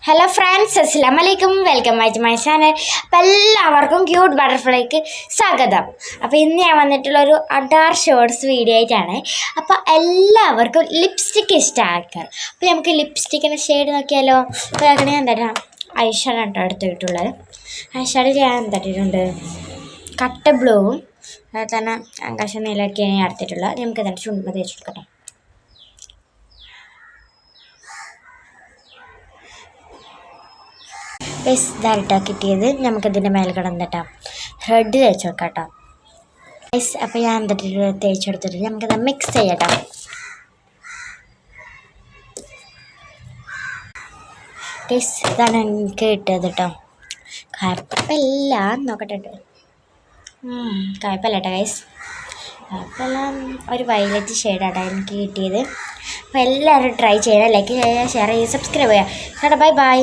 Hello friends, അസ്സലാമു അലൈക്കും. Welcome back to my channel. അപ്പോൾ എല്ലാവർക്കും ക്യൂട്ട് ബട്ടർഫ്ലൈക്ക് സ്വാഗതം. അപ്പോൾ ഇന്ന് ഞാൻ വന്നിട്ടുള്ളൊരു അഡാർ ഷോർട്സ് വീഡിയോ ആയിട്ടാണ്. അപ്പോൾ എല്ലാവർക്കും ലിപ്സ്റ്റിക്ക് ഇഷ്ടമാക്കാം. അപ്പോൾ നമുക്ക് ലിപ്സ്റ്റിക്കിൻ്റെ ഷെയ്ഡ് നോക്കിയാലോ. അപ്പോൾ അങ്ങനെ ഞാൻ എന്താ ഐഷാഡ് കേട്ടോ എടുത്തിട്ടുള്ളത്. ഐഷാഡിൽ ഞാൻ എന്തായിട്ടുണ്ട് കട്ട ബ്ലൂവും അതുപോലെ തന്നെ ആകാശ നീലൊക്കെയാണ് ഞാൻ എടുത്തിട്ടുള്ളത്. നമുക്ക് എന്താ ചുണ്ടുമ്പോൾ തേച്ചെടുക്കട്ടെ. ഇതായിട്ടോ കിട്ടിയത്. നമുക്കിതിൻ്റെ മേലെ കിടന്നിട്ടോ ത്രെഡ് തേച്ച് വെക്കാം കേട്ടോ. അപ്പോൾ ഞാൻ എന്തിട്ട് തേച്ചെടുത്തിട്ട് നമുക്കിത് മിക്സ് ചെയ്യാം കേട്ടോ. ഇതാണ് എനിക്ക് കിട്ടിയത് കേട്ടോ. കുഴപ്പമില്ല, നോക്കട്ടെ. കുഴപ്പമില്ല കേട്ടോ ഗൈസ്, കുഴപ്പമെല്ലാം ഒരു വയലറ്റ് ഷെയ്ഡാട്ടോ എനിക്ക് കിട്ടിയത്. അപ്പോൾ എല്ലാവരും ട്രൈ ചെയ്യണം, ലൈക്ക് ചെയ്യുക, ഷെയർ ചെയ്യുക, സബ്സ്ക്രൈബ് ചെയ്യുക. Bye bye.